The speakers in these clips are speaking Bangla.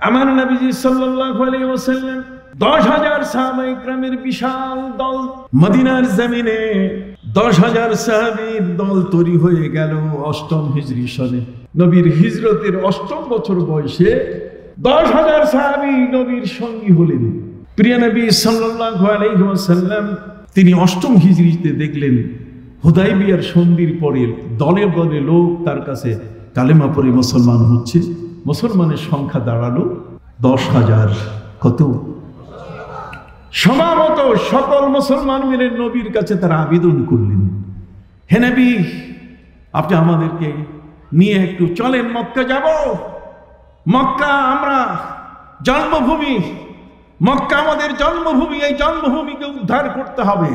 আমার নবীজি সাল্লাল্লাহু আলাইহি ওয়াসাল্লাম 10,000 সাহাবায়ে কেরামের বিশাল দল মদিনার জমিনে 10,000 সাহাবীর দল তৈরি হয়ে গেল 8ম হিজরি সনে। নবীর হিজরতের 8ম বছর বয়সে 10,000 সাহাবী নবীর সঙ্গী হলেন। প্রিয় নবী সাল্লাল্লাহু আলাইহি ওয়াসাল্লাম তিনি 8ম হিজরিতে দেখলেন হুদায়বিয়ার সন্ধির পরে দলে দলে লোক তার কাছে কালেমা পড়ে মুসলমান হচ্ছে। মুসলমানের সংখ্যা দাঁড়ালো 10,000। কত? সমাগত সকল মুসলমান মিলে নবীর কাছে তারা আবেদন করলেন, হে নবী, আপনি আমাদেরকে নিয়ে একটু চলেন, মক্কা যাব। মক্কা আমরা জন্মভূমি, মক্কা আমাদের জন্মভূমি, এই জন্মভূমিকে উদ্ধার করতে হবে।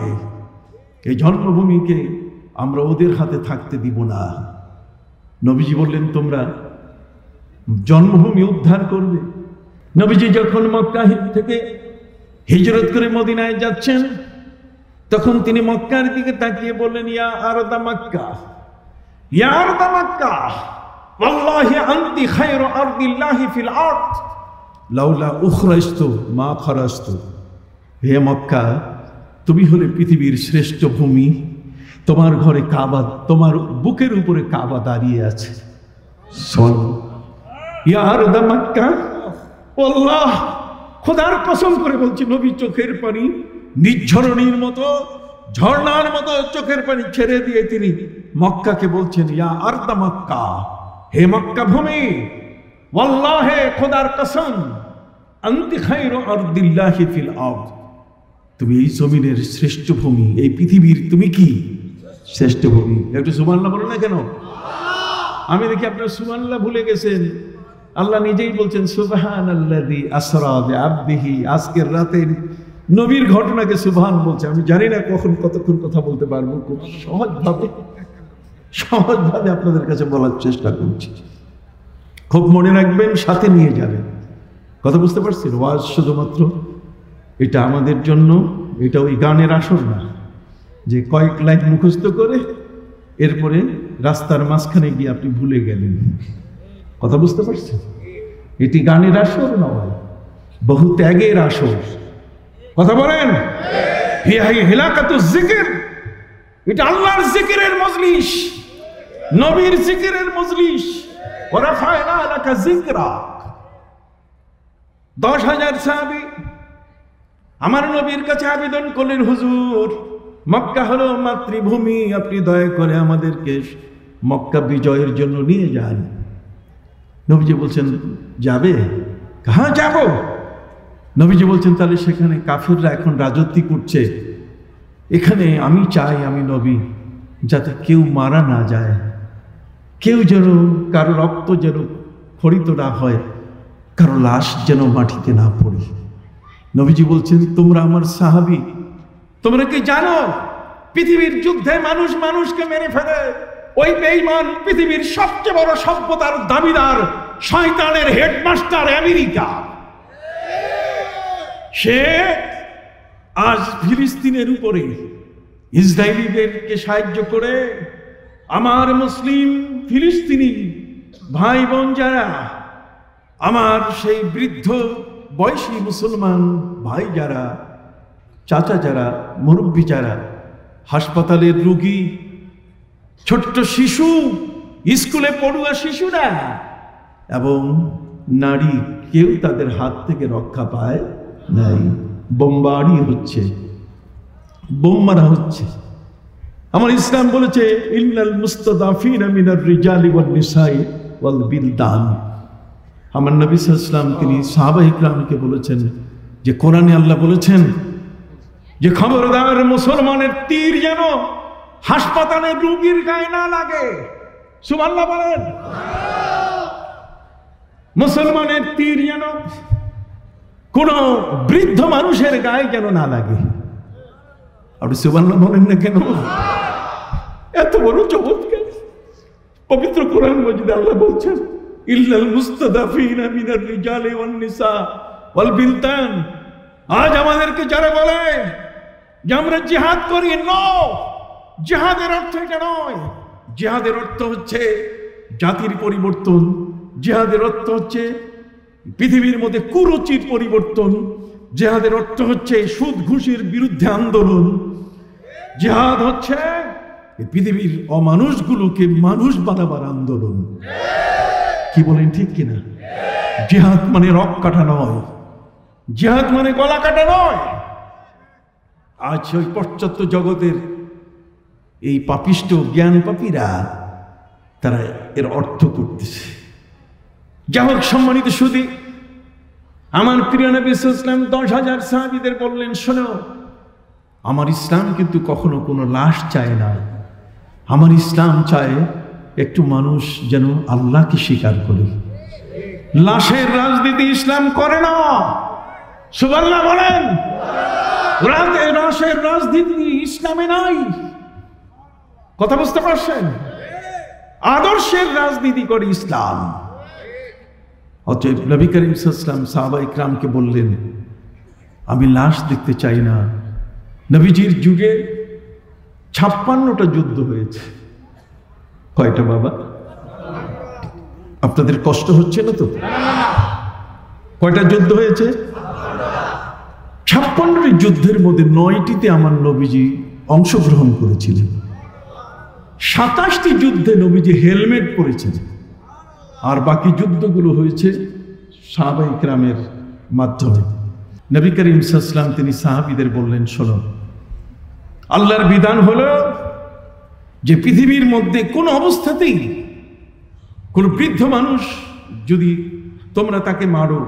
এই জন্মভূমিকে আমরা ওদের হাতে থাকতে দিব না। নবীজি বললেন, তোমরা জন্মভূমি উদ্ধার করবে। নবীজি যখন মক্কা থেকে হিজরত করে মদিনায় যাচ্ছেন, তখন তিনি মক্কার দিকে তাকিয়ে বললেন, ইয়া আরদা মক্কা, ইয়া আরদা মক্কা, ওয়াল্লাহি আনতি খায়রু আরদিল্লাহি ফিল আরদ লাউলা উখরাজতু মা খারাজতু। হে মক্কা, তুমি হলে পৃথিবীর শ্রেষ্ঠ ভূমি, তোমার ঘরে কাবা, তোমার বুকের উপরে কাবা দাঁড়িয়ে আছে। ইয়া আরদা মক্কা, আল্লাহ খোদার কসম করে বলছি, নবী চোখের পানি নিঝরণীর মতো, ঝর্ণার মতো চোখের পানি ছেড়ে দিয়ে তিনি মক্কাকে বলছেন, ইয়া আরদা মক্কা, হে মক্কা ভূমি, ওয়াল্লাহি খোদার কসম, আনতি খায়রু আরদিল্লাহি ফিল আরদ, তুমি এই জমিনের শ্রেষ্ঠ ভূমি, এই পৃথিবীর তুমি কি শ্রেষ্ঠ ভূমি। একটু সুবহানাল্লাহ বলো না কেন? আমি দেখি আপনারা সুবহানাল্লাহ ভুলে গেছেন। আল্লাহ নিজেই বলছেন, সুবহানাল্লাযী আসরা বিআবদিহি। আজকের রাতে নবীর ঘটনাকে সুবহান বলছে। আমি জানি না কতক্ষণ কথা বলতে পারবো, খুব সহজভাবে আপনাদের কাছে বলার চেষ্টা করছি। খুব মনে রাখবেন, সাথে নিয়ে যাবেন। কথা বুঝতে পারছেন? ওয়াজ শুধুমাত্র এটা আমাদের জন্য, এটা ওই গানের আসর না যে কয়েক লাইন মুখস্থ করে এরপরে রাস্তার মাঝখানে গিয়ে আপনি ভুলে গেলেন। কথা বুঝতে পারছেন? এটি গানের আসর নয়, বহু ত্যাগের আসর। কথা বলেন? হিলাকাতুজ জিকির, এটা আল্লাহর জিকিরের মজলিস, নবীর জিকিরের মজলিস। ওয়া রাফা'না লাকা যিকরাক। 10,000 সাহাবী আমার নবীর কাছে আবেদন করলেন, হুজুর, মক্কা হলো মাতৃভূমি, আপনি দয়া করে আমাদেরকে মক্কা বিজয়ের জন্য নিয়ে যান। নবীজি বলছেন, যাবে? হ্যাঁ যাব। নবীজি বলছেন, তাহলে সেখানে কাফিররা এখন রাজত্ব করছে, এখানে আমি চাই, আমি নবী, যাতে কেউ মারা না যায়, কেউ যেন কারো রক্ত যেন খরিত না হয়, কারো লাশ যেন মাটিতে না পড়ে। নবীজি বলছেন, তোমরা আমার সাহাবী, তোমরা কি জানো পৃথিবীর যুদ্ধে মানুষ মানুষকে মেরে ফেলে ওই বেঈমান পৃথিবীর সবচেয়ে বড় সভ্যতার দাবিদার শয়তানের হেডমাস্টার আমেরিকা, সে আজ ফিলিস্তিনের উপরে ইসরায়েলিদেরকে সাহায্য করে আমার মুসলিম ফিলিস্তিনি ভাই বোন যারা, আমার সেই বৃদ্ধ বয়সী মুসলমান ভাই যারা, চাচা যারা, মুরব্বী যারা, হাসপাতালের রোগী, ছোট্ট শিশু, স্কুলে পড়ুয়া শিশুরা এবং নারী, কেউ তাদের হাত থেকে রক্ষা পায় নাই। বোমবাড়ি হচ্ছে, বোম মারা হচ্ছে। আমার ইসলাম বলেছে, ইন্নাল মুস্তাদাফিনা মিনার রিজালি ওয়ান নিসাই ওয়াল বিলদান। আমার নবী সাল্লাল্লাহু আলাইহি ওয়াসাল্লাম তিনি সাহাবায়ে কিরামকে বলেছেন যে কোরআনে আল্লাহ বলেছেন যে খবরদার, মুসলমানের তীর যেন হাসপাতালে রোগীর গায়ে না লাগে। সুবহানাল্লাহ বলেন। মুসলমানের তীর যেন কোন বৃদ্ধ মানুষের গায়ে যেন না লাগে। আপনি সুবহানাল্লাহ বলেন না কেন? এত বড় চমৎকার পবিত্র কোরআন মাজিদে আল্লাহ বলছেন, ইল্লাল মুস্তাদাফিনা মিনার রিজালি ওয়ান নিসা ওয়াল বিলদান। আজ আমাদেরকে যারা বলে যে আমরা জিহাদ করি, জিহাদের অর্থ এটা নয়। জিহাদের অর্থ হচ্ছে জাতির পরিবর্তন, জিহাদের অর্থ হচ্ছে পৃথিবীর মধ্যে কুরুচির পরিবর্তন। জিহাদের অর্থ হচ্ছে সুদ ঘুষের বিরুদ্ধে আন্দোলন। জিহাদ হচ্ছে পৃথিবীর অমানুষগুলোকে মানুষ বানাবার আন্দোলন। কি বলেন ঠিক কিনা? জিহাদ মানে রক কাটা নয়, জিহাদ মানে গলা কাটা নয়। আজ ওই পাশ্চাত্য জগতের এই পাপিষ্ট জ্ঞান পাপীরা তারা এর অর্থ করতেছে। যা হোক, সম্মানিত সুধী, আমার প্রিয় নবী সাল্লাল্লাহু আলাইহি ওয়াসাল্লাম 10,000 সাহাবীদের বললেন, শোনো, আমার ইসলাম কিন্তু কখনো কোনো লাশ চায় না। আমার ইসলাম চায় একটু মানুষ যেন আল্লাহকে স্বীকার করে। লাশের রাজনীতি ইসলাম করে না। সুবহানাল্লাহ বলেন। লাশের রাজনীতি ইসলামে নাই। কথা বুঝতে পারছেন? আদর্শের রাজনীতি করে ইসলাম। অতএব নবী করিম সাল্লাল্লাহু আলাইহি ওয়াসাল্লাম সাহাবায়ে কিরামকে বললেন, আমি লাশ দেখতে চাই না। নবীজির যুগে 56টা যুদ্ধ হয়েছে। কয়টা বাবা? আপনাদের কষ্ট হচ্ছে না তো? কয়টা যুদ্ধ হয়েছে? 56টি যুদ্ধের মধ্যে 9টিতে আমার নবীজি অংশগ্রহণ করেছিলেন। 27টি যুদ্ধে নবীজি হেলমেট পরেছিলেন। আর বাকি যুদ্ধগুলো হয়েছে সাহাবায়ে কিরামের মাধ্যমে। নবী করিম সাল্লাল্লাহু আলাইহি ওয়াসাল্লাম তিনি সাহাবীদের বললেন, শোনো, আল্লাহর বিধান হলো যে পৃথিবীর মধ্যে কোনো অবস্থাতেই কোনো বৃদ্ধ মানুষ যদি তোমরা তাকে মারো,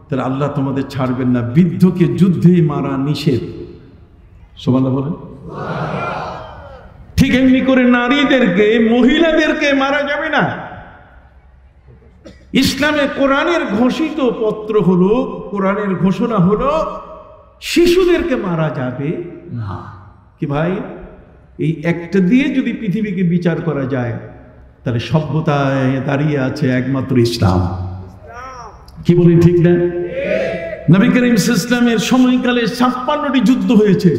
তাহলে আল্লাহ তোমাদের ছাড়বেন না। বৃদ্ধকে যুদ্ধে মারা নিষেধ। সুবহানাল্লাহ বলেন। ঠিক এমনি করে নারীদেরকে, মহিলাদেরকে মারা যাবে না। ইসলামে কোরআনের ঘোষিত পত্র হলো, কোরআনের ঘোষণা হলো শিশুদেরকে মারা যাবে না। কি ভাই, এই একটা দিয়ে যদি পৃথিবীকে বিচার করা যায়, তাহলে সভ্যতায় দাঁড়িয়ে আছে একমাত্র ইসলাম। কি বলি ঠিক না? নবী করিম সাল্লাল্লাহু আলাইহি ওয়াসাল্লামের সময়কালে 56টি যুদ্ধ হয়েছে।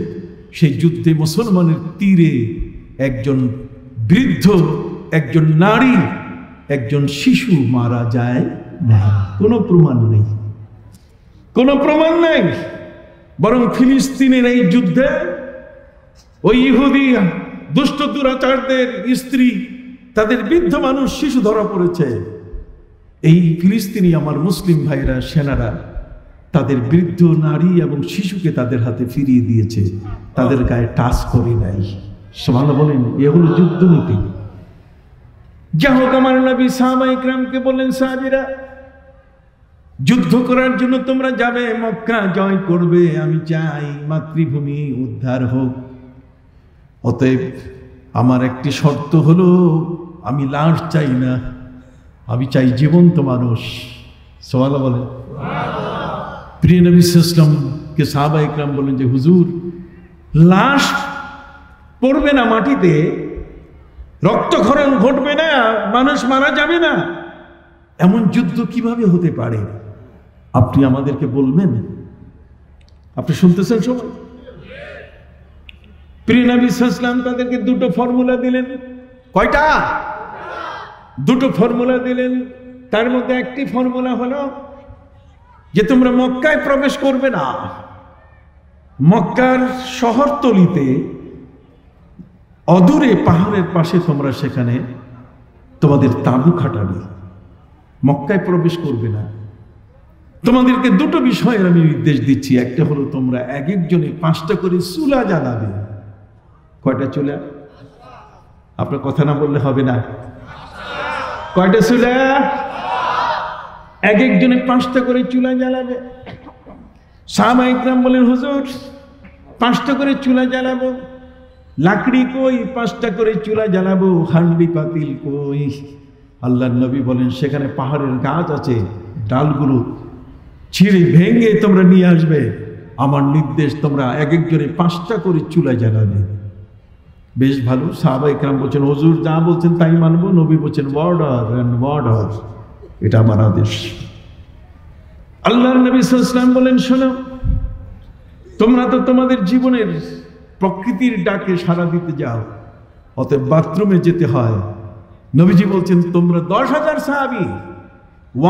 সেই যুদ্ধে মুসলমানের তীরে একজন বৃদ্ধ, একজন নারী, একজন শিশু মারা যায় না। কোনো প্রমাণ নেই, কোনো প্রমাণ নেই। বরং ফিলিস্তিনের এই যুদ্ধে ওই ইহুদি দুষ্ট দুরাচারদের স্ত্রী, তাদের বৃদ্ধ মানুষ, শিশু ধরা পড়েছে। এই ফিলিস্তিনি আমার মুসলিম ভাইরা, সেনারা তাদের বৃদ্ধ নারী এবং শিশুকে তাদের হাতে ফিরিয়ে দিয়েছে, তাদের গায়ে টাচ করে নাই। সুবহানাল্লাহ বলেন। এ হলো যুদ্ধনীতি। যা হোক, আমার নবী সাহাবায়ে কিরামকে বললেন, সাহাবীরা, যুদ্ধ করার জন্য তোমরা যাবে, মক্কা জয় করবে। আমি চাই মাতৃভূমি উদ্ধার হোক। অতএব আমার একটি শর্ত হলো, আমি লাশ চাই না, আমি চাই জীবন্ত মানুষ। সুবহানাল্লাহ বলেন। প্রিয় নবী সাল্লাল্লাহু আলাইহি ওয়াসাল্লামকে সাহাবায়ে কিরাম বলেন যে, হুজুর, লাশ পড়বে না মাটিতে, রক্তক্ষরণ ঘটবে না, মানুষ মারা যাবে না, এমন যুদ্ধ কিভাবে হতে পারে? আপনি আমাদেরকে বলবেন? আপনি শুনতেছেন সবাই? প্রিয় নবী সাল্লাল্লাহু আলাইহি ওয়াসাল্লাম তাদেরকে দুটো ফর্মুলা দিলেন। কয়টা? দুটো ফর্মুলা দিলেন। তার মধ্যে একটি ফর্মুলা হলো যে তোমরা মক্কায় প্রবেশ করবে না। মক্কার শহরতলিতে অদূরে পাহাড়ের পাশে তোমরা সেখানে তোমাদের তাঁবু খাটাবে, মক্কায় প্রবেশ করবে না। তোমাদেরকে দুটো বিষয়ের আমি নির্দেশ দিচ্ছি। একটা হলো তোমরা এক একজনে 5টা করে চুলা জ্বালাবে। কয়টা চুলা? আপনার কথা না বললে হবে না। কয়টা চুলা? এক একজনে 5টা করে চুলা জ্বালাবে। সাহাবায়ে কিরাম বলেন, হুজুর, 5টা করে চুলা জ্বালাবো। লাকড়ি কই? 5টা করে চুলা জ্বালাবো। হান্ডি পাতিল কই? আল্লাহর নবী বলেন, সেখানে পাহাড়ের গাছ আছে, ডালগুলো ছিঁড়ে ভেঙে তোমরা নিয়ে আসবে। আমার নির্দেশ, তোমরা এক একজনে 5টা করে চুলা জ্বালাবে। বেশ ভালো। সাহাবায়ে কিরাম বলছেন, হুজুর যা বলছেন তাই মানবো। নবী বলছেন, অর্ডার অ্যান্ড অর্ডার, এটা আমার আদেশ। আল্লাহর নবী সাল্লাল্লাহু আলাইহি ওয়াসাল্লাম বলেন, শোনো, তোমরা তো তোমাদের জীবনের প্রকৃতির ডাকে সাড়া দিতে যাও, অতএব বাথরুমে যেতে হয়। নবীজি বলছেন, তোমরা 10,000 সাহাবী,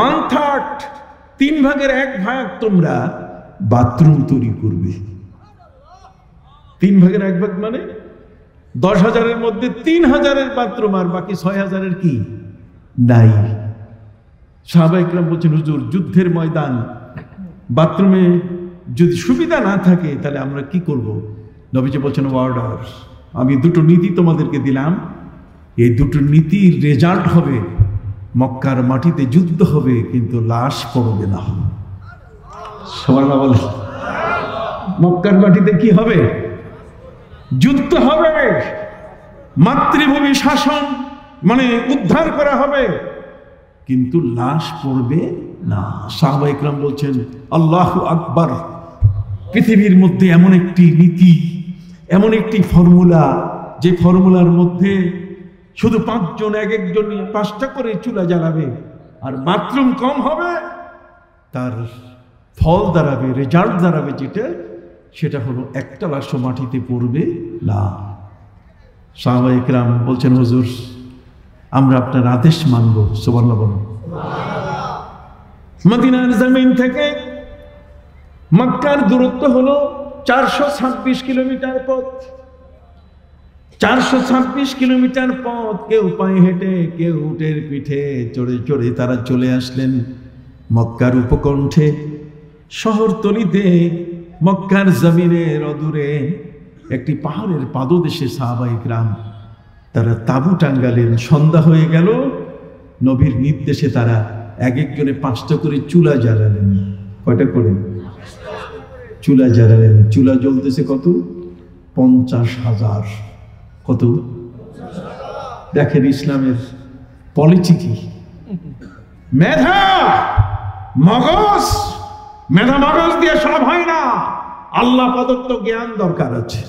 1/3 1/3 তোমরা বাথরুম তৈরি করবে। 1/3 মানে 10,000-এর মধ্যে 3,000-এর বাথরুম, আর বাকি 6,000-এর কি নাই। সাহাবায়ে কেরাম বলছেন, হুজুর যুদ্ধের ময়দান, বাথরুমে যদি সুবিধা না থাকে তাহলে আমরা কি করব? নবীজি বলছেন, অর্ডার, আমি 2টো নীতি তোমাদেরকে দিলাম, এই 2টো নীতির রেজাল্ট হবে মক্কার মাটিতে যুদ্ধ হবে, কিন্তু লাশ পড়বে না। সুবহানাল্লাহ বলে। মক্কার মাটিতে কি হবে? যুদ্ধ হবে, মাতৃভূমি শাসন মানে উদ্ধার করা হবে, কিন্তু লাশ পড়বে না। সাহাবায়ে কেরাম বলছেন, আল্লাহু আকবার। পৃথিবীর মধ্যে এমন একটি নীতি, এমন একটি ফর্মুলা, যে ফর্মুলার মধ্যে শুধু 5 জন, এক একজন 5টা করে চুলা জ্বালাবে, আর বাথরুম কম হবে, তার ফল দাঁড়াবে, রেজাল্ট দাঁড়াবে সেটা হলো একটা লাশও মাটিতে পড়বে না। সাহাবায়ে কেরাম বলছেন, হুজুর আমরা আপনার আদেশ মানব। সুবহানাল্লাহ বলুন। মদিনার জমিন থেকে মক্কার দূরত্ব হলো 426 কিলোমিটার পথ। 426 কিলোমিটার পথ, কেউ পায়ে হেঁটে, কেউ উটের পিঠে চড়ে চড়ে তারা চলে আসলেন মক্কার উপকণ্ঠে, শহরতলিতে। মক্কার জমিনের অদূরে একটি পাহাড়ের পাদদেশে সাহাবায়ে কেরাম তারা তাঁবু টাঙ্গালেন। সন্ধ্যা হয়ে গেল, নবীর নির্দেশে তারা এক একজনে 5টা করে চুলা জ্বালালেন। কয়টা করে চুলা জ্বালালেন? চুলা জ্বলতেছে কত? 50,000। কত? দেখেন ইসলামের পলিসি কি। মেধা মগজ, মেধা মগজ দিয়ে সব হয় না, আল্লাহ প্রদত্ত জ্ঞান দরকার আছে।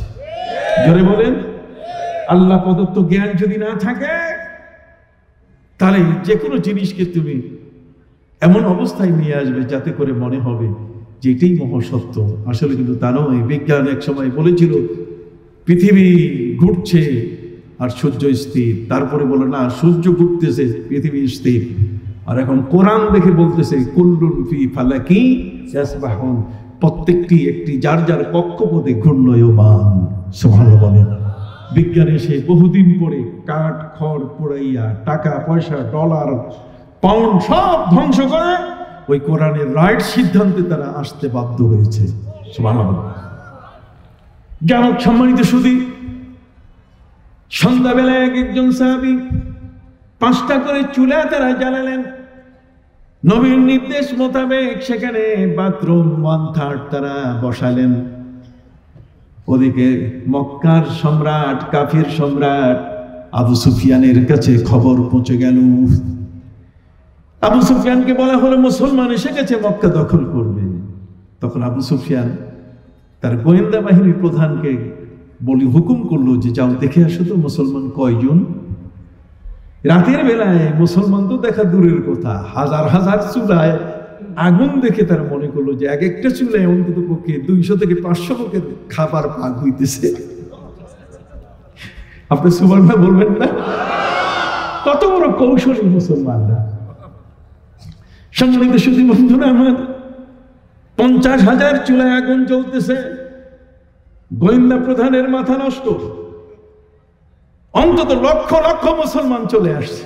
জোরে বলেন। আল্লাহ প্রদত্ত জ্ঞান যদি না থাকে, তাহলে যে কোনো জিনিসকে তুমি এমন অবস্থায় নিয়ে আসবে যাতে করে মনে হবে যে এটাই মহাসত্য। আসলে কিন্তু তা নয়। বিজ্ঞান এক সময় বলেছিল পৃথিবী ঘুরছে আর সূর্য স্থির, তারপরে বলে না, সূর্য ঘুরতেছে, পৃথিবী স্থির। আর এখন কোরআন দেখে বলতেছে কুল্লুন ফি ফালাকি ইয়াসবাহুন, প্রত্যেকটি একটি যার যার কক্ষপথে ঘূর্ণয়মান। সুবহানাল্লাহ বলেন। বিজ্ঞানে সে বহুদিন পরে কাঠ খড় পোড়াইয়া টাকা পয়সা ডলার পাউন্ড সব ধ্বংস করে ওই কোরআনের রাইট সিদ্ধান্তে তারা আসতে বাধ্য হয়েছে। সুবহানাল্লাহ। যেমন সম্মানিত সুধী, সন্ধ্যাবেলায় এক একজন সাহাবী 5টা করে চুলা তারা জ্বালালেন। নবীর নির্দেশ মোতাবেক সেখানে বাথরুম 1/3 তারা বসালেন। ওদিকে মক্কার সম্রাট, কাফির সম্রাট আবু সুফিয়ানের কাছে খবর পৌঁছে গেল। আবু সুফিয়ানকে বলা হলো মুসলমান এসে গেছে, মক্কা দখল করবে। তখন আবু সুফিয়ান তার গোয়েন্দা বাহিনীর প্রধানকে বলি হুকুম করলো যে যাও দেখে আসো তো মুসলমান কয়জন। রাতের বেলায় মুসলমান তো দেখা দূরের কথা, হাজার হাজার চুলায় আগুন দেখে তার মনে করলো যে এক একটা চুলায় অন্তত পক্ষে 200 থেকে 500 লোকের খাবার পাক হইতেছে। আপনি সুবহানাল্লাহ বলবেন না? কত বড় কৌশলী মুসলমানরা। সম্মানিত সুধী বন্ধুরা আমার, 50,000 চুলায় আগুন জ্বলতেছে। গোয়েন্দা প্রধানের মাথা নষ্ট। অন্তত লক্ষ লক্ষ মুসলমান চলে আসছে।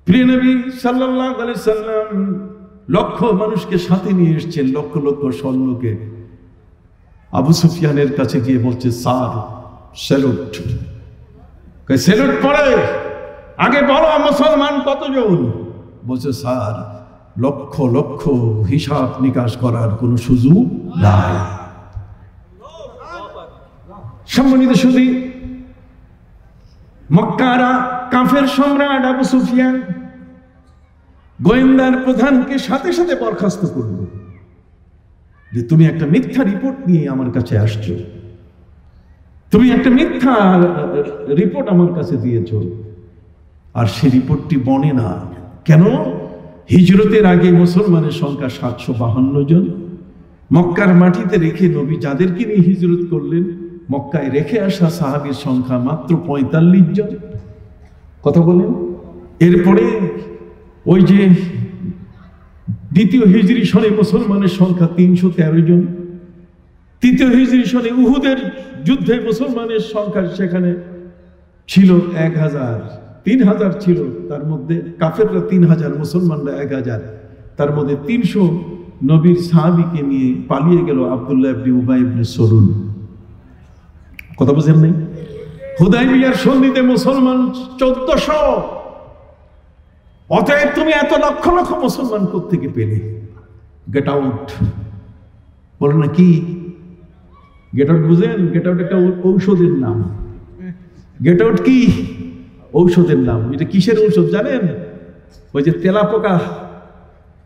প্রিয় নবী সাল্লাল্লাহু আলাইহি সাল্লাম লক্ষ মানুষকে সাথে নিয়ে এসেছেন, লক্ষ লক্ষ সৈন্যকে। আবু সুফিয়ানের কাছে গিয়ে বলছে, স্যার স্যালুট। স্যালুট পড়ে আগে বলো মুসলমান কতজন? বলছে, স্যার লক্ষ লক্ষ, হিসাব নিকাশ করার কোনো সুযোগ নাই। সম্মানিত সুধী, মক্কার কাফের সম্রাট আবু সুফিয়ান গোয়েন্দার প্রধানকে সাথে সাথে বরখাস্ত করল যে তুমি একটা মিথ্যা রিপোর্ট নিয়ে আমার কাছে আসছো, তুমি একটা মিথ্যা রিপোর্ট আমার কাছে দিয়েছ। আর সেই রিপোর্টটি বনে না। কেন? হিজরতের আগে মুসলমানের সংখ্যা 752 জন। মক্কার মাটিতে রেখে নবী যাদেরকে নিয়ে হিজরত করলেন, মক্কায় রেখে আসা সাহাবীর সংখ্যা মাত্র 45 জন। কথা বলেন। এরপরে ওই যে দ্বিতীয় হিজরি সনে মুসলমানের সংখ্যা 313 জন। তৃতীয় হিজরি সনে উহুদের যুদ্ধে মুসলমানের সংখ্যা সেখানে ছিল 1000, 3000 ছিল, তার মধ্যে কাফেররা 3000, মুসলমানরা 1000। তার মধ্যে 300 নবীর সাহাবীকে নিয়ে পালিয়ে গেল আব্দুল্লাহ ইবনে উবাই ইবনে সলুল। কথা বুঝেন নাই? হুদায়বিয়ার সন্ধিতে মুসলমান 1400। অতএব তুমি এত লক্ষ লক্ষ মুসলমান কোত্থেকে পেলে? গেট আউট বলো না কি? গেট আউট বুঝেন? গেট আউট একটা ঔষধের নাম। গেট আউট কি? ঔষধের নাম। এটা কিসের ঔষধ জানেন? ওই যে তেলাপোকা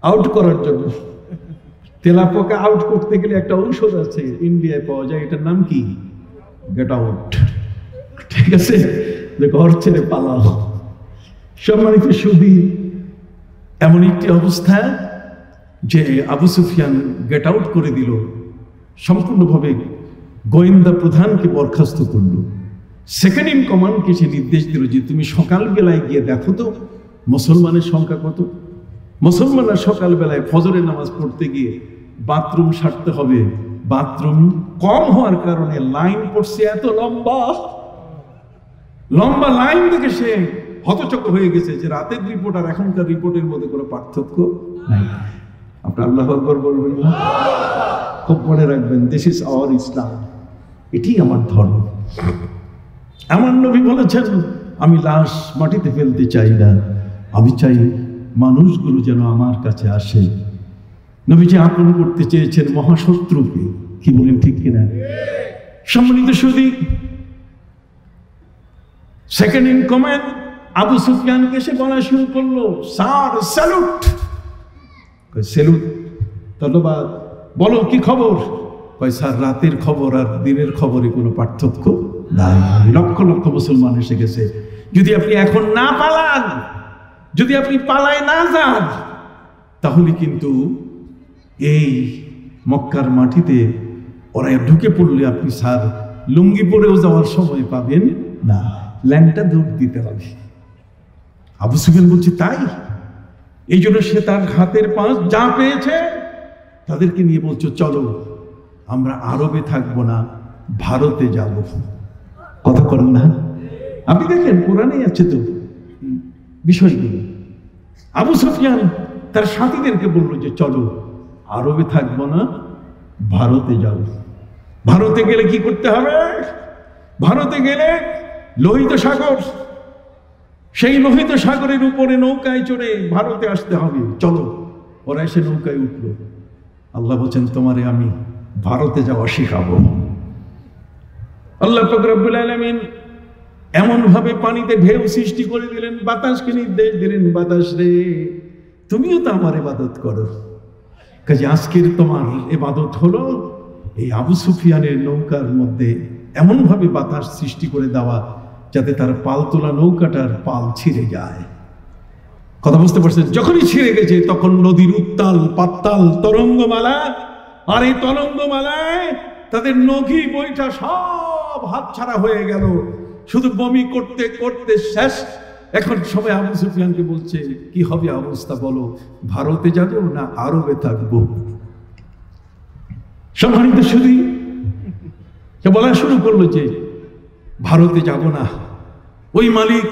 আউট করার জন্য। তেলাপোকা আউট করতে গেলে একটা ঔষধ আছে, ইন্ডিয়ায় পাওয়া যায়, এটার নাম কি? Get out. ঠিক আছে, যে ঘর ছেড়ে পালাও। সম্মানিত সুধী, এমন একটি অবস্থা যে আবু সুফিয়ান গেট আউট করে দিল, সম্পূর্ণভাবে গোয়েন্দা প্রধানকে বরখাস্ত করল। সেকেন্ড ইন কমান্ডকে সে নির্দেশ দিল যে তুমি সকালবেলায় গিয়ে দেখো তো মুসলমানের সংখ্যা কত। মুসলমানরা সকালবেলায় ফজরের নামাজ পড়তে গিয়ে বাথরুম সারতে হবে, বাথরুম কম হওয়ার কারণে লাইন পড়ছে এত লম্বা লম্বা লাইন দেখে সে হতচকিত হয়ে গেছে যে রাতের রিপোর্ট আর এখনকার রিপোর্টের মধ্যে কোনো পার্থক্য নাই। আপনি আল্লাহু আকবার বলবেন না? খুব মনে রাখবেন, দিস ইজ আওয়ার ইসলাম, এটি আমার ধর্ম। আমার নবী বলেছেন, আমি লাশ মাটিতে ফেলতে চাই না, আমি চাই মানুষগুলো যেন আমার কাছে আসে। নবীজি আপন করতে চেয়েছেন মহাশত্রুকে। কি বলেন, ঠিক কিনা? সম্মানিত সুধী, সেকেন্ড ইন কমান্ড আবু সুফিয়ানকে সে বলা শুরু করলো, স্যার স্যালুট। স্যালুট, ধন্যবাদ। বলো কি খবর? কয় স্যার রাতের খবর আর দিনের খবরে কোনো পার্থক্য নাই, লক্ষ লক্ষ মুসলমান এসে গেছে। যদি আপনি এখন না পালান, যদি আপনি পালায় না যান, তাহলে কিন্তু এই মক্কার মাটিতে ওরা ঢুকে পড়লে আপনি স্যার লুঙ্গি পরেও যাওয়ার সময় পাবেন না, ল্যাংটা দৌড় দিতে হবে। আবু সুফিয়ান বলছে তাই? এই জন্য সে তার হাতের পাঁচ যা পেয়েছে তাদেরকে নিয়ে বলছো চলো আমরা আরবে থাকবো না, ভারতে যাব। কথা করেন না? আপনি দেখেন কোরআনেই আছে তো বিষয়গুলো। আবু সুফিয়ান তার সাথীদেরকে বললো যে চলো আরবে থাকবো না, ভারতে যাব। ভারতে গেলে কি করতে হবে? ভারতে গেলে লোহিত সাগর, সেই লোহিত সাগরের উপরে নৌকায় চড়ে ভারতে আসতে হবে। চলো, ওরা এসে নৌকায় উঠলো। আল্লাহ বলছেন তোমারে আমি ভারতে যাওয়া শিখাবো। আল্লাহ পাক রব্বুল আলামিন এমন ভাবে পানিতে ঢেউ সৃষ্টি করে দিলেন, বাতাসকে নির্দেশ দিলেন, বাতাস রে তুমিও তো আমার ইবাদত করো। কাজে আজকের তোমার ইবাদত হলো এই আবু সুফিয়ানের নৌকার মধ্যে এমন ভাবে বাতাস সৃষ্টি করে দেওয়া যাতে তার পাল তোলা নৌকাটার পাল ছিঁড়ে যায়। কথা বুঝতে পারছেন? যখনই ছিঁড়ে গেছে তখন নদীর উত্তাল পাত্তাল তরঙ্গমালা, আর এই তরঙ্গমালায় তাদের নখি বইটা সব হাতছাড়া হয়ে গেল, শুধু বমি করতে করতে শেষ। এখন সবাই আবু সুফিয়ানকে বলছে কি হবে অবস্থা বলো, ভারতে যাব না আরবে থাকবো? সম্মানিত শুধু সে বলা শুরু করলো যে ভারতে যাব না। ওই মালিক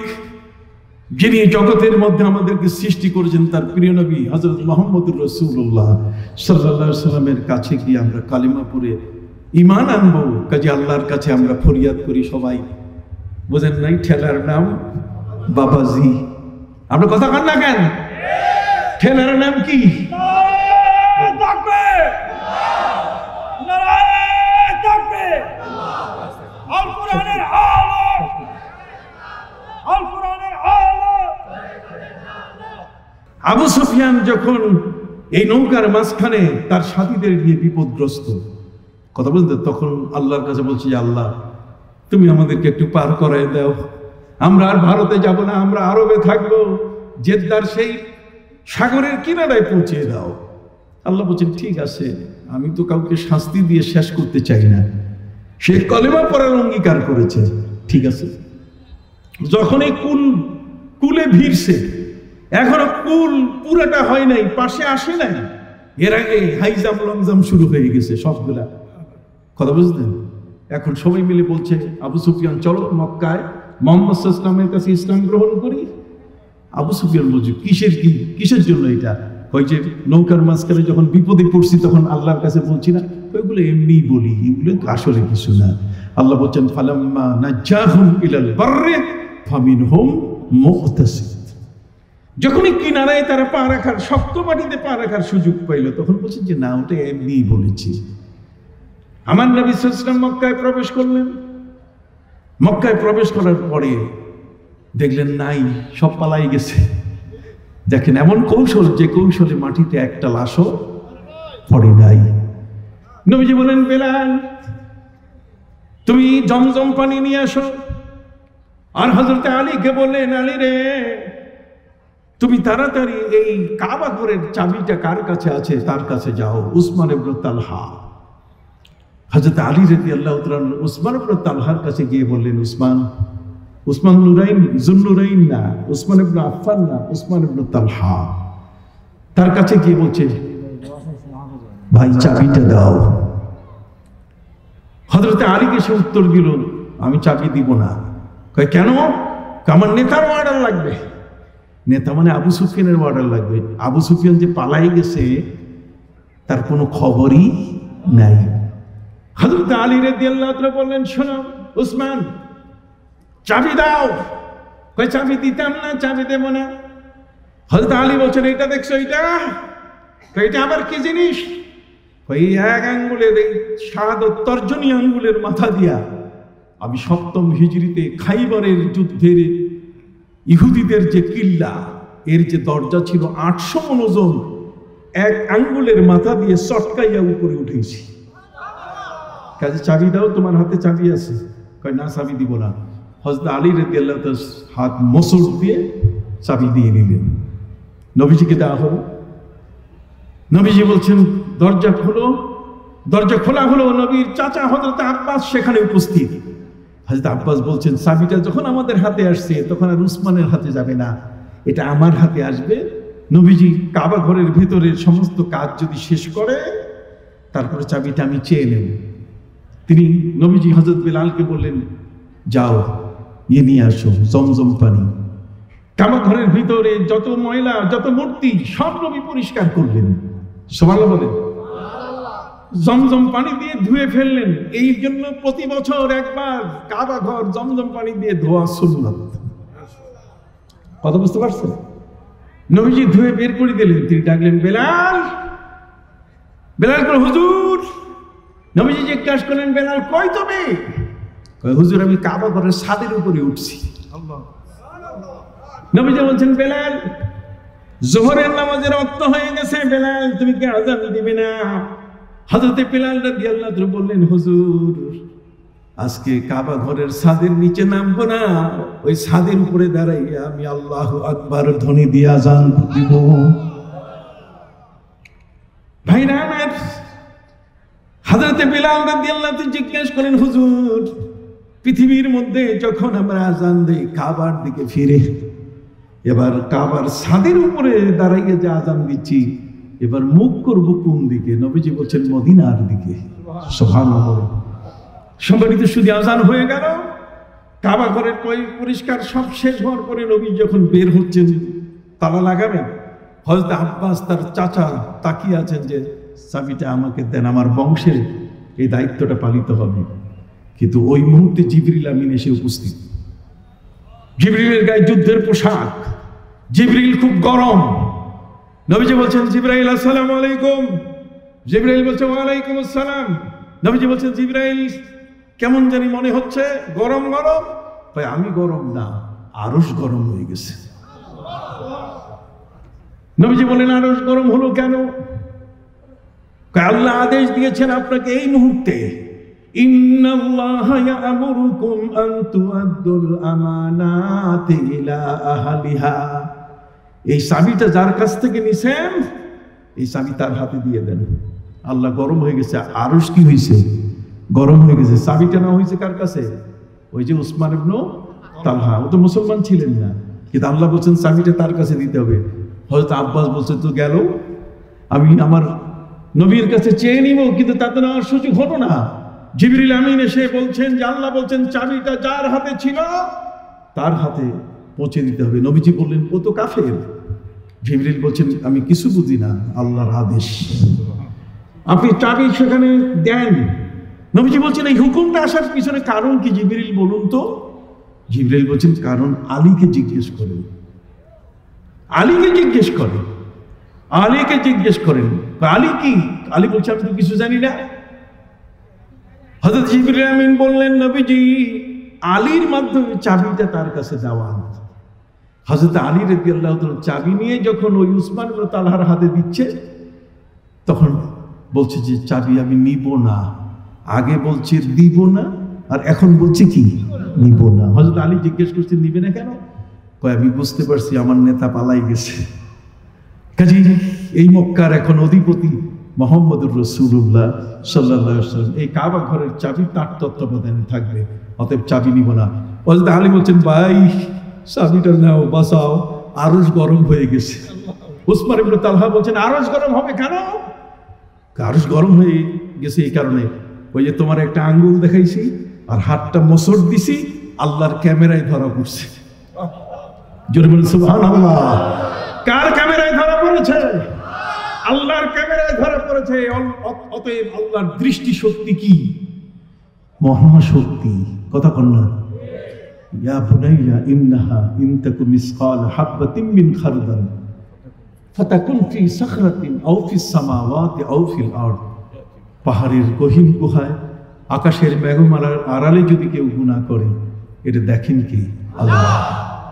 যিনি জগতের মধ্যে আমাদেরকে সৃষ্টি করেছেন, তার প্রিয় নবী হযরত মুহাম্মদুর রাসূলুল্লাহ সাল্লাল্লাহু আলাইহি সাল্লামের কাছে গিয়ে আমরা কালিমা পড়ে ঈমান আনবো। কাজে আল্লাহর কাছে আমরা ফরিয়াদ করি সবাই। বুঝেন নাই? ঠেলার নাম বাবাজি। আমরা কথা কান না কেন? ঠেলার নাম কি? আবু সুফিয়ান যখন এই নৌকার মাঝখানে তার সাথীদের নিয়ে বিপদগ্রস্ত, কথা বলতে, তখন আল্লাহর কাছে বলছি, আল্লাহ তুমি আমাদেরকে একটু পার করায় দাও, আমরা আর ভারতে যাব না, আমরা আরবে থাকবো, জেদ্দার সেই সাগরের কিনারায় পৌঁছে দাও। আল্লাহ বলছেন ঠিক আছে, আমি তো কাউকে শাস্তি দিয়ে শেষ করতে চাই না, সে কলেমা পড়ার অঙ্গীকার করেছে, ঠিক আছে। যখন এই কুলে ভিড়ছে, এখনো কুল পুরাটা হয় নাই, পাশে আসে নাই, এর আগে হাইজাম লংজাম শুরু হয়ে গেছে সবগুলা। কথা বুঝলেন? এখন সবাই মিলে বলছে আবু সুফিয়ান চলো মক্কায় মুহাম্মদ সাল্লাল্লাহু আলাইহি ওয়াসাল্লামের কাছে ইসলাম গ্রহণ করি। আবু সুফিয়ান বলছে কিসের জন্য এটা? ওই যে নৌকার মাঝখানে যখন বিপদে পড়ছি তখন আল্লাহর কাছে বলছি না, ওইগুলো এমনি বলি, এগুলো আসলে কিছু না। আল্লাহ বলছেন ফালাম্মা নাজ্জাহুম ইলাল বাররি ফামিনহুম মুকতাসিদ। যখনই কিনারায় তারা পা রাখার, শক্ত মাটিতে পা রাখার সুযোগ পাইল, তখন বলছেন যে না, ওটা এমনি বলেছি। আমার নবী সাল্লাল্লাহু আলাইহি ওয়াসাল্লাম মক্কায় প্রবেশ করলেন। মক্কায় প্রবেশ করার পরে দেখলেন নাই, সব পালাই গেছে। দেখেন এমন কৌশল, যে কৌশলে মাটিতে একটা লাশও পড়ে নাই। নবীজি বলেন বেলাল তুমি জমজম পানি নিয়ে আসো। আর হযরত আলীকে বললেন আলী রে, তুমি তাড়াতাড়ি এই কাবা ঘরের চাবিটা কার কাছে আছে তার কাছে যাও, উসমান ইবনে তালহা। হযরত আলী রাদিয়াল্লাহু তাআলা উসমান ইবনে তালহার কাছে গিয়ে বললেন উসমান নুরাইন, জুন্নুরাইন না, উসমান ইবনে আফফান না, উসমান ইবনে তালহা। তার কাছে গিয়ে বলছে ভাই চাবিটা দাও। হযরত আলীকে সে উত্তর দিল আমি চাবি দিব না। কয় কেন? আমার নেতার অর্ডার লাগবে। নেতা মানে আবু সুফিয়ানের অর্ডার লাগবে। আবু সুফিয়ান যে পালাই গেছে তার কোনো খবরই নাই। হযরত আলী রাদিয়াল্লাহু তাআলা বললেন শোনো উসমান, চাবি দাও। কয় চাবি দিতাম না, চাবি দেব না। হযরত আলী বলছেন এটা দেখছো, এটা আবার কি জিনিস? ওই এক আঙ্গুলের, এই শাহাদত তর্জনী আঙ্গুলের মাথা দিয়া আমি 7ম হিজরিতে খাইবারের যুদ্ধের ইহুদিদের যে কিল্লা, এর যে দরজা ছিল 800 মণ ওজন, এক আঙ্গুলের মাথা দিয়ে চটকাইয়া উপরে উঠেছি। কাজে চাবি দাও, তোমার হাতে চাবি আছে। কয় না, চাবি দিব না। হযরত আলী রাদিয়াল্লাহু তাআলা হাত মোচড় দিয়ে চাবি দিয়ে নিলেন। নবীজিকে দেওয়া হলো। নবীজি বলছেন দরজা খোলো। দরজা খোলা হলো। নবীর চাচা হযরত আব্বাস সেখানে উপস্থিত। হযরত আব্বাস বলছেন চাবিটা যখন আমাদের হাতে আসছে তখন আর উসমানের হাতে যাবে না, এটা আমার হাতে আসবে। নবীজি কাবা ঘরের ভেতরের সমস্ত কাজ যদি শেষ করে তারপরে চাবিটা আমি চেয়ে নেব। তিনি নবীজি হযরত বেলালকে বললেন যাও নিয়ে আসো জমজম পানি। কাবা ঘরের ভিতরে যত ময়লা, যত মূর্তি সব নবী পরিষ্কার করলেন। সুবহানাল্লাহ বলেন। জমজম পানি দিয়ে ধুয়ে ফেললেন। এই জন্য প্রতি বছর একবার কাবা ঘর জমজম পানি দিয়ে ধোয়া সুন্নাত। কথা বুঝতে পারছেন? নবীজি ধুয়ে বের করে দিলেন। তিনি ডাকলেন বেলাল। বেলাল করে হুজুর। নবীজি জিজ্ঞাসা করলেন বেলাল কই তুমি? কয় হুজুর আমি কাবা ঘরের ছাদের উপরে উঠছি। নবীজি বলছেন বেলাল যোহরের নামাজের ওয়াক্ত হয়ে গেছে, বেলাল তুমি কি আযান দিবে না? হযরত বেলাল রাদিয়াল্লাহু তাআলা বললেন হুজুর আজকে কাবা ঘরের ছাদের নিচে নামবো না, ওই ছাদের উপরে দাঁড়াইয়া আমি আল্লাহু আকবার ধ্বনি দিয়ে আযান দিব। ভাইরা আমার, হযরত বেলাল রাদিয়াল্লাহু তাআলা জিজ্ঞেস করেন হুজুর পৃথিবীর মধ্যে যখন আমরা আযান দেই কাবার দিকে ফিরে, এবার কাবার ছাদের উপরে দাঁড়াইয়া যে আযান দিচ্ছি, এবার মুখ করবো কোন দিকে? নবীজি বলছেন মদিনার দিকে। সুবহানাল্লাহ। সম্মানিত শুধু আযান হয়ে গেল। কাবা ঘরের পরিষ্কার সব শেষ হওয়ার পরে নবী যখন বের হচ্ছেন তালা লাগাবেন, হযরত আব্বাস তার চাচা তাকিয়ে আছেন যে চাবিটা আমাকে দেন, আমার বংশের এই দায়িত্বটা পালিত হবে। কিন্তু ওই মুহূর্তে জিবরিল আমিন এসে উপস্থিত। জিবরিলের গায়ে যুদ্ধের পোশাক। জিবরিল খুব গরম। নবীজি বলছেন জিবরাইল আসসালামু আলাইকুম। জিবরাইল বলছে ওয়ালাইকুম আসসালাম। নবীজি বলছেন জিবরাইল কেমন জানি মনে হচ্ছে, গরম গরম। ভাই আমি গরম না, আরশ গরম হয়ে গেছে। নবীজি বলেন আরশ গরম হলো কেন? আল্লাহ আদেশ দিয়েছেন আপনাকে এই মুহূর্তে, ইন্নাল্লাহা ইয়া'মুরুকুম আন তু'আদ্দুল আমানাতি ইলা আহলিহা। এই চাবিটা যার কাছ থেকে নিছেন এই চাবি তার হাতে দিয়ে দেন। আল্লাহ গরম হয়ে গেছে। আরশ কি হয়েছে? গরম হয়ে গেছে। চাবিটা না হয়েছে কার কাছে? ওই যে উসমান ইবনে তালহা। ও তো মুসলমান ছিলেন না। কিন্তু আল্লাহ বলছেন চাবিটা তার কাছে দিতে হবে। হযরত আব্বাস বলছে তো গেল, আমি আমার নবীর কাছে চেয়ে নিব, কিন্তু তাতে আমার সুযোগ হলো না। জিবরিল আমিন এসে বলছেন যে আল্লাহ বলছেন চাবিটা যার হাতে ছিল তার হাতে পৌঁছে দিতে হবে। নবীজি বললেন ও তো কাফের। জিবরিল বলছেন আমি কিছু বুঝি না, আল্লাহর আদেশ, আপনি চাবি সেখানে দেন। নবীজি বলছেন এই হুকুমটা আসার পিছনে কারণ কি জিবরিল বলুন তো? জিবরিল বলছেন কারণ আলীকে জিজ্ঞেস করেন, আলীকে জিজ্ঞেস করেন, আলীকে জিজ্ঞেস করেন। আলী কি? আলী বলছে আমি তো কিছু জানি না। হযরত জিবরিল আমিন বললেন নবীজি আলীর মাধ্যমে চাবিটা তার কাছে দেওয়া। হযরত আলী রাদিয়াল্লাহু তাআলা চাবি নিয়ে যখন ওই উসমান ইবনে তালহার হাতে দিচ্ছে তখন বলছে যে চাবি আমি নিব না। আগে বলছে দিব না, আর এখন বলছে কি নিব না। হযরত আলী জিজ্ঞেস করছে নিবে না কেন? কয় আমি বুঝতে পারছি আমার নেতা পালাই গেছে। কাজী এই মক্কার এখন অধিপতি মুহাম্মদুর রাসূলুল্লাহ সাল্লাল্লাহু আলাইহি ওয়াসাল্লাম, এই কাবা ঘরের চাবি তার তত্ত্বাবধানে থাকবে, অতএব চাবি নিব না। হযরত আলী বলছেন ভাই চাবিটা নাও, বাঁচাও, আরশ গরম হয়ে গেছে। উসমান ইবনে তালহা বলছেন আরশ গরম হবে কেন? আরশ গরম হয়ে গেছে এই কারণে, ওই যে তোমার একটা আঙ্গুল দেখাইছি আর হাতটা মোচড় দিছি, আল্লাহর ক্যামেরায় ধরা পড়ছে। জোরে বলেন সুবহানাল্লাহ। কার ক্যামেরায় ধরা পড়েছে? আল্লাহর ক্যামেরায় ধরা পড়েছে। অতএব আল্লাহর দৃষ্টি শক্তি কি? মহাশক্তি। কথা কন না? ইয়া বুনাইয়া ইন্নাহা ইন তাকু মিসকাল হাববাতিন মিন খারদাল ফাতাকুন ফি সাখরাতিন আও ফিস সামাওয়াতি আও ফিল আরদ। পাহাড়ের গহীন গুহায়, আকাশের মেঘমালার আড়ালে যদি কেউ গুনাহ করে, এটা দেখেন কি? আল্লাহ।